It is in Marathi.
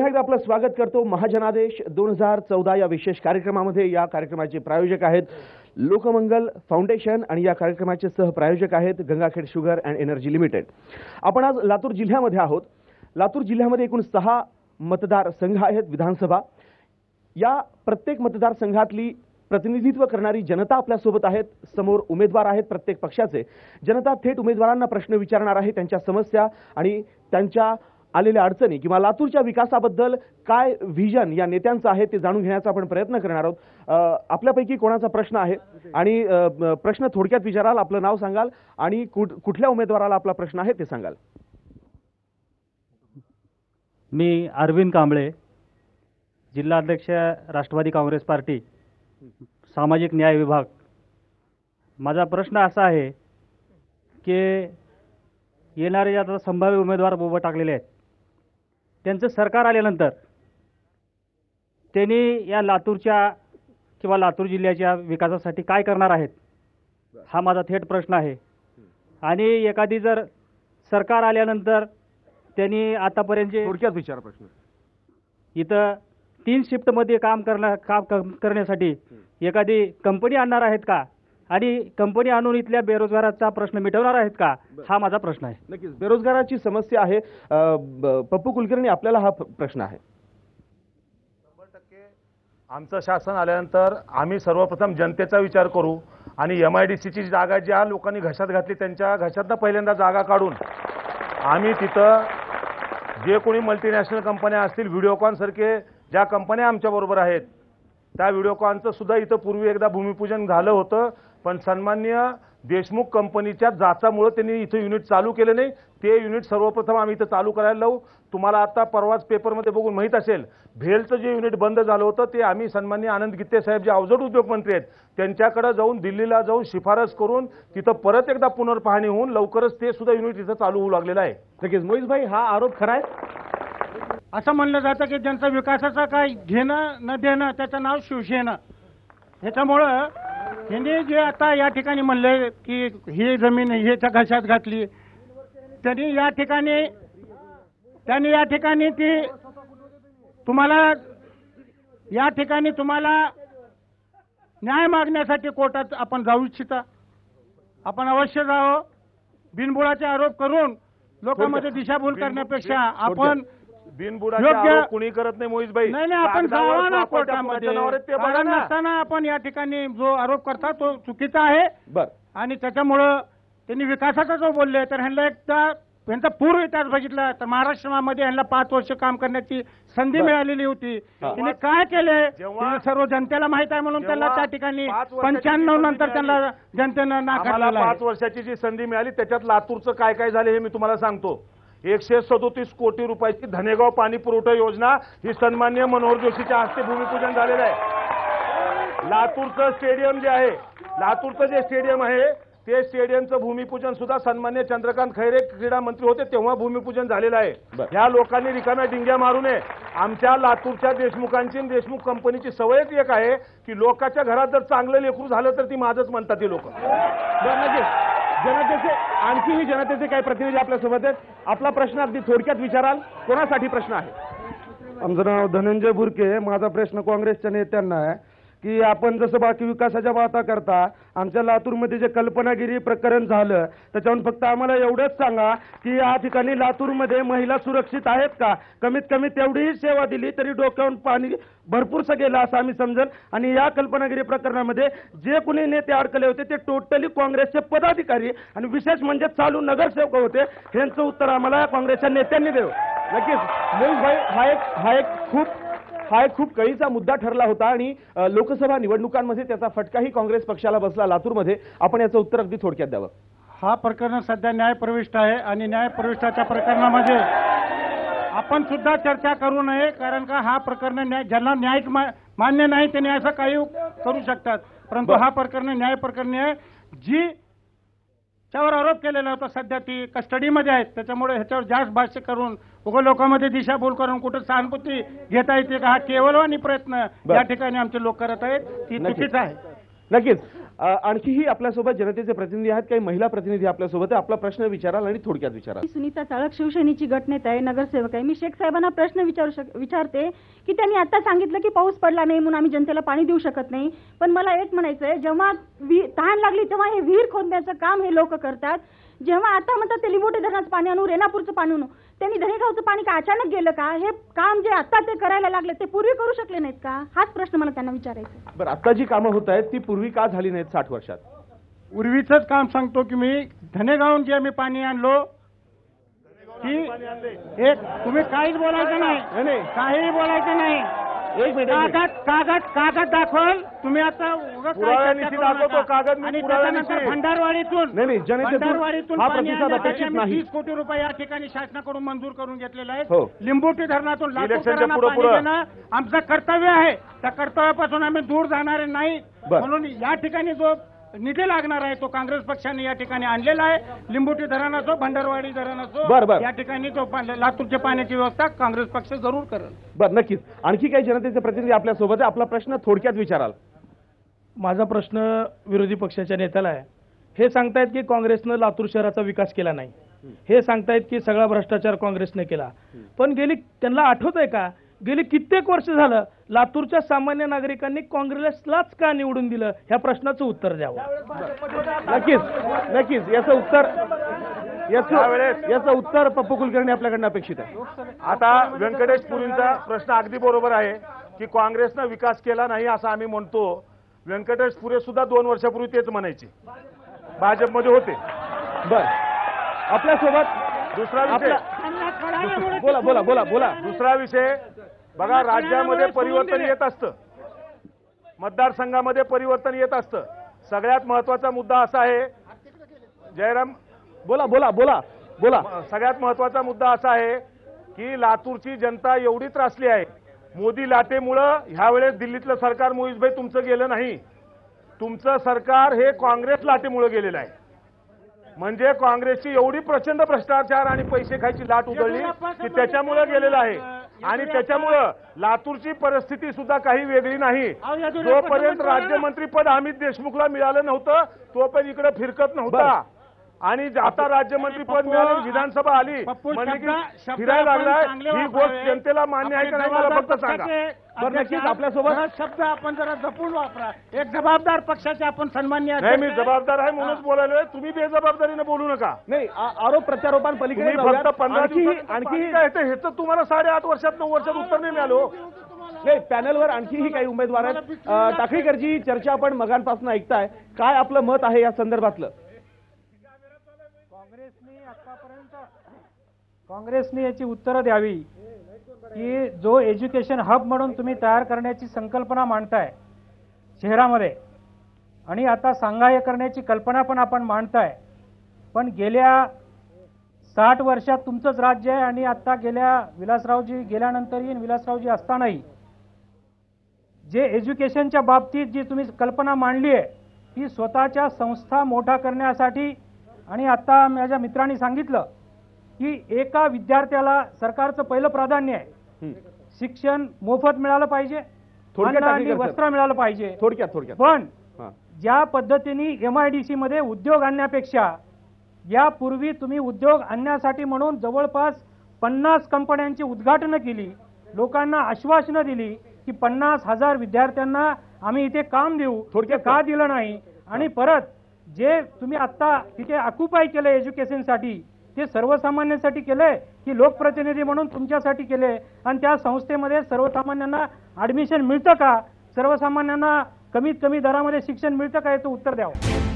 एकदा आपलं स्वागत करतो महाजनादेश 2014 या विशेष कार्यक्रमामध्ये। या कार्यक्रमाचे प्रायोजक आहेत लोकमंगल फाउंडेशन आणि या कार्यक्रमाचे सहप्रायोजक आहेत Gangakhed sugar and energy limited. आपण आज लातूर जिल्ह्यामध्ये आहोत। लातूर जिल्ह्यामध्ये एकूण 6 मतदार संघ आहेत विधानसभा। या प्रत्येक मतदारसंघातली प्रतिनिधित्व करणारी जनता आपल्यासोबत आहेत। समोर उमेदवार आहेत प्रत्येक पक्षाचे। जनता थेट उमेदवारांना प्रश्न विचारणार आहे, त्यांच्या समस्या आणि त्यांच्या आलेल्या अडचणी किंवा लातूरच्या विकासाबद्दल काय व्हिजन या नेत्यांचं आहे ते जाणून घेण्याचा आपण प्रयत्न करणार आहोत। आपल्यापैकी कोणाचा प्रश्न आहे आणि प्रश्न थोडक्यात विचाराल, आपलं नाव सांगाल आणि कुठल्या उमेदवाराला आपला प्रश्न आहे ते सांगाल। मी अरविंद कांबळे, जिल्हा अध्यक्ष राष्ट्रवादी काँग्रेस पार्टी, सामाजिक न्याय विभाग। माझा प्रश्न असा आहे की येणारे आता संभाव्य उमेदवार उभे टाकलेले आहेत, त्यांचं सरकार आल्यानंतर त्यांनी या लातूरच्या किंवा लातूर जिल्ह्याच्या विकासासाठी काय करणार आहेत, हा माझा थेट प्रश्न आहे। आणि एखादी जर सरकार आल्यानंतर त्यांनी आतापर्यंत थोडक्यात विचार प्रश्न, इथं 3 शिफ्टमध्ये काम करण्यासाठी एखादी कंपनी आणणार आहेत का आणि कंपनी आणून इथल्या बेरोजगाराचा प्रश्न मिटवणार आहेत का, हा माझा प्रश्न आहे। नक्कीच बेरोजगाराची समस्या आहे। पप्पू कुलकर्णी, आपल्याला हा प्रश्न आहे। 100% आमचं शासन आल्यानंतर आम्ही सर्वप्रथम जनतेचा विचार करू आणि MIDCची जागा ज्या लोकांनी घशात घातली त्यांच्या घशातनं पहिल्यांदा जागा काढून आम्ही तिथं जे कोणी मल्टीनॅशनल कंपन्या असतील, व्हिडिओकॉन सारखे ज्या कंपन्या आमच्याबरोबर आहेत, त्या व्हिडिओकॉनचं सुद्धा इथं पूर्वी एकदा भूमिपूजन झालं होतं, पण सन्माननीय देशमुख कंपनीच्या जाचामुळे त्यांनी इथं युनिट चालू केले नाही। ते युनिट सर्वप्रथम आम्ही इथं चालू करायला लावू। तुम्हाला आता परवाच पेपरमध्ये बघून माहीत असेल, भेलचं जे युनिट बंद झालं होतं ते आम्ही सन्माननीय आनंद गीते साहेब जे अवजड उद्योगमंत्री आहेत त्यांच्याकडे जाऊन दिल्लीला जाऊन शिफारस करून तिथं परत एकदा पुनर्पाहणी होऊन लवकरच ते सुद्धा युनिट इथं चालू होऊ लागलेलं आहे। नक्कीच मोहित भाई, हा आरोप खरा आहे? असं म्हणलं जातं की ज्यांचा विकासाचा काय घेणं न देणं त्याचं नाव शिवसेना। ह्याच्यामुळं यांनी जे आता या ठिकाणी म्हणले की ही जमीन ह्याच्या घशात घातली, त्यांनी या ठिकाणी ती तुम्हाला न्याय मागण्यासाठी कोर्टात आपण जाऊ इच्छिता, आपण अवश्य जावं। बिनबुडाचे आरोप करून लोकांमध्ये दिशाभूल करण्यापेक्षा आपण बिनबुडाचे आरोप कोणी करत नाही मोहित भाई। नाही, आपण जावा ना कोर्टामध्ये। कारण नसताना आपण या ठिकाणी जो आरोप करता तो चुकीचा आहे आणि त्याच्यामुळं त्यांनी विकासाचा जो बोलले तर ह्यांना एकदा यांचा पूर्व इतिहास बघितला तर महाराष्ट्रामध्ये ह्यांना 5 वर्ष काम करण्याची संधी मिळालेली होती। त्यांनी काय केले सर्व जनतेला माहित आहे, म्हणून त्यांना त्या ठिकाणी 95 नंतर त्यांना जनतेनं नाकारलं। 5 वर्षाची जी संधी मिळाली त्याच्यात लातूरचं काय काय झाले हे मी तुम्हाला सांगतो। 137 कोटी रुपयाची धनेगाव पाणी पुरवठा योजना ही सन्माननीय मनोहर जोशीच्या हस्ते भूमिपूजन झालेलं आहे। लातूरचं स्टेडियम जे आहे, लातूरचं जे स्टेडियम आहे ते स्टेडियमचं भूमिपूजन सुद्धा सन्माननीय चंद्रकांत खैरे क्रीडा मंत्री होते तेव्हा भूमिपूजन झालेलं आहे। ह्या लोकांनी रिकाम्या डिंग्या मारू नये। आमच्या लातूरच्या देशमुखांची देशमुख कंपनीची सवयच एक आहे की लोकांच्या घरात जर चांगलं लेकरू झालं तर ती माझंच म्हणतात ती लोक। जनतेचे आणखीही जनतेचे काही प्रतिनिधी आपल्यासोबत आहेत। आपला प्रश्न अगदी थोडक्यात विचाराल, कोणासाठी प्रश्न आहे? आमचं नाव धनंजय बुरके। माझा प्रश्न काँग्रेसच्या नेत्यांना आहे की आपण जसं बाकी विकासाच्या बाता करता, आमच्या लातूरमध्ये जे कल्पनागिरी प्रकरण झालं त्याच्यावरून फक्त आम्हाला एवढंच सांगा की या ठिकाणी लातूरमध्ये महिला सुरक्षित आहेत का? कमीत कमी तेवढीही सेवा दिली तरी डोक्यावरून पाणी भरपूरसं गेलं असं आम्ही समजेल। आणि या कल्पनागिरी प्रकरणामध्ये जे कोणी नेते अडकले होते ते टोटली काँग्रेसचे पदाधिकारी आणि विशेष म्हणजे चालू नगरसेवक होते। यांचं उत्तर आम्हाला काँग्रेसच्या नेत्यांनी द्यावं। नक्कीच मोहित भाई, हा एक खूप कळीचा मुद्दा ठरला होता आणि लोकसभा निवडणुकांमध्ये त्याचा फटकाही काँग्रेस पक्षाला बसला लातूरमध्ये। आपण याचं उत्तर अगदी थोडक्यात द्यावं। हा प्रकरण सध्या न्यायप्रविष्ट आहे आणि न्यायप्रविष्टाच्या प्रकरणामध्ये आपण सुद्धा चर्चा करू नये, कारण का हा प्रकरण ज्यांना न्याय मान्य नाही त्यांनी असं काही करू शकतात, परंतु हा प्रकरण न्याय प्रकरण आहे। जी त्यावर आरोप केलेला होता सध्या ती कस्टडीमध्ये आहेत, त्याच्यामुळे ह्याच्यावर जास्त भाष्य करून उगा लोकांमध्ये दिशाभूल करून कुठं सहानुभूती घेता येते का, हा केवलवानी प्रयत्न या ठिकाणी आमचे लोक करत आहेत, ती चुकीचं आहे। नक्कीच आणखीही आपल्यासोबत जनतेचे प्रतिनिधी आहेत, काही महिला प्रतिनिधी आपल्यासोबत आहे. आपला प्रश्न विचाराल आणि थोडक्यात विचाराल. मी सुनीता चाळक, शिवसेनेची गटनेता आहे, नगरसेवक आहे. मी शेख साहेबांना प्रश्न विचारते की त्यांनी आता सांगितलं की पाऊस पडला नाही म्हणून आम्ही जनतेला पाणी देऊ शकत नाही. पण मला एक म्हणायचं आहे, जेव्हा तहान लागली तेव्हा हे विहीर खोदण्याचं काम हे लोक करतात. जेव्हा आता म्हणतात ते लिंबोटे धरणाचं पाणी आणू, रेणापूरचं पाणी आणू, त्यांनी धनेगावचं पाणी का अचानक गेलं का? हे काम जे आता ते करायला लागले ते पूर्वी करू शकले नाहीत का? हाच प्रश्न मला त्यांना विचारायचा. बरं, आता जी कामं होत आहेत ती पूर्वी का झाली नाहीत 60 वर्षात? पूर्वीचंच काम सांगतो की मी धनेगावून जे आम्ही पाणी आणलो की एक तुम्ही काहीच बोलायचं नाही, नाही. काही बोलायचं नाही. एक मिनिट. कागद दाखवाल तुम्ही आता उगाच काय पुराव्यानिशी चर्चा करू दाखवतो नका. कागद, मी आणि पुराव्यानिशी. त्याच्यानंतर भंडारवाडीतून नाही, जनतेतून हा प्रतिसाद आणण्यासाठी अपेक्षित आम्ही नाही. 30 कोटी रुपये या ठिकाणी शासनाकडून मंजूर करून घेतलेले आहेत. हो. लिंबोटी धरणातून इलेक्शनच्या लातूरकरांना पाणी पुढं. देणं आमचं कर्तव्य आहे. त्या कर्तव्यापासून आम्ही दूर जाणारे नाही. बरं. म्हणून या ठिकाणी जो निधी लागणार आहे तो काँग्रेस पक्षाने या ठिकाणी आणलेला आहे. लिंबोटी धरण असो, भंडारवाडी धरण बरं, असो, बरं. या ठिकाणी तो लातूरच्या पाण्याची व्यवस्था काँग्रेस पक्ष जरूर करेल. बरं, नक्कीच. आणखी काही जनतेचे प्रतिनिधी आपल्यासोबत आहे. आपला प्रश्न थोडक्यात विचाराल. माझा प्रश्न विरोधी पक्षाच्या नेत्याला आहे. हे सांगतायत की काँग्रेसनं लातूर शहराचा विकास केला नाही, हे सांगतायत की सगळा भ्रष्टाचार काँग्रेसने केला. पण त्यांना आठवत आहे का, गेली कित्येक वर्ष झालं लातूरच्या सामान्य नागरिकांनी काँग्रेसलाच का निवडून दिलं, ह्या प्रश्नाचं उत्तर द्यावं. नक्कीच याचं उत्तर पप्पू कुलकर्णी आपल्याकडनं अपेक्षित आहे. आता व्यंकटेश पुरींचा प्रश्न अगदी बरोबर आहे की काँग्रेसनं विकास केला नाही असं आम्ही म्हणतो. व्यंकटेश पुरे सुद्धा 2 वर्षापूर्वी तेच म्हणायचे, भाजपमध्ये होते. बर, आपल्यासोबत दुसरा विषय बोला. दुसरा विषय बघा, राज्यामध्ये परिवर्तन येत असतं, मतदारसंघामध्ये परिवर्तन येत असतं. सगळ्यात महत्वाचा मुद्दा असा आहे, जयराम बोला. सगळ्यात महत्वाचा मुद्दा असा आहे की लातूरची जनता एवढी त्रासली आहे. मोदी लाटेमुळं ह्यावेळेस दिल्लीतलं सरकार, मोहितभाई तुमचं गेलं नाही, तुमचं सरकार हे काँग्रेस लाटेमुळं गेलेलं आहे. म्हणजे काँग्रेसची एवढी प्रचंड भ्रष्टाचार आणि पैसे खायची लाट उधळली की त्याच्यामुळे गेलेलं आहे. आणि त्याच्यामुळं लातूरची परिस्थिती सुद्धा काही वेगळी नाही. जोपर्यंत राज्यमंत्रीपद अमित देशमुखला मिळालं नव्हतं तोपर्यंत इकडे फिरकत नव्हता. आणि आता राज्यमंत्रीपद मिळालं, विधानसभा आली म्हणजे की फिरायला लागलाय. ही गोष्ट जनतेला मान्य आहे का नाही मला फक्त सांगा. बरं, नक्कीच आपल्यासोबत शब्द आपण जरा जपून वापरा. एक जबाबदार पक्षाचे आपण सन्मान्य नाही, मी जबाबदार आहे म्हणूनच बोलायलोय. तुम्ही बेजबाबदारीने बोलू नका. नाही, आरोप प्रत्यारोपांपलीकडे तुम्ही फक्त 15 आणखी दिवसात काय येतं ह्याचं तुम्हाला 8.5 वर्षात 9 वर्षात उत्तर नाही मिळालं. नाही, पॅनलवर आणखीही काही उमेदवार आहेत. टाकळीकरची चर्चा आपण मगांपासून ऐकताय, काय आपलं मत आहे या संदर्भातलं? काँग्रेसने याची उत्तरं द्यावी की जो एज्युकेशन हब म्हणून तुम्ही तयार करण्याची संकल्पना मांडताय शहरामध्ये, आणि आता सांगाय करण्याची कल्पना पण आपण मांडताय, पण गेल्या 60 वर्षात तुमचंच राज्य आहे आणि आता विलासरावजी गेल्यानंतरही विलासरावजी असतानाही जे एज्युकेशनच्या बाबतीत जी तुम्ही कल्पना मांडली आहे ती स्वतःच्या संस्था मोठा करण्यासाठी, आणि आता माझ्या मित्रांनी सांगितलं की एका विद्यार्थ्याला सरकारचं पहिलं प्राधान्य आहे शिक्षण मोफत मिळालं पाहिजे, अन्न आणि वस्त्र मिळालं पाहिजे. थोडक्यात पण ज्या पद्धतीने MIDC मध्ये उद्योग आणण्यापेक्षा यापूर्वी तुम्ही उद्योग आणण्यासाठी म्हणून जवळपास 50 कंपन्यांची उद्घाटनं केली, लोकांना आश्वासनं दिली की 50,000 विद्यार्थ्यांना आम्ही इथे काम देऊ, थोडक्यात का दिलं नाही. आणि परत जे तुम्ही आता तिथे ऑक्युपाय केलं एज्युकेशनसाठी ते सर्वसामान्यांसाठी केलंय की लोकप्रतिनिधी म्हणून तुमच्यासाठी केले, आणि त्या संस्थेमध्ये सर्वसामान्यांना ऍडमिशन मिळतं का, सर्वसामान्यांना कमीत कमी दरामध्ये शिक्षण मिळतं का, याचं उत्तर द्यावं.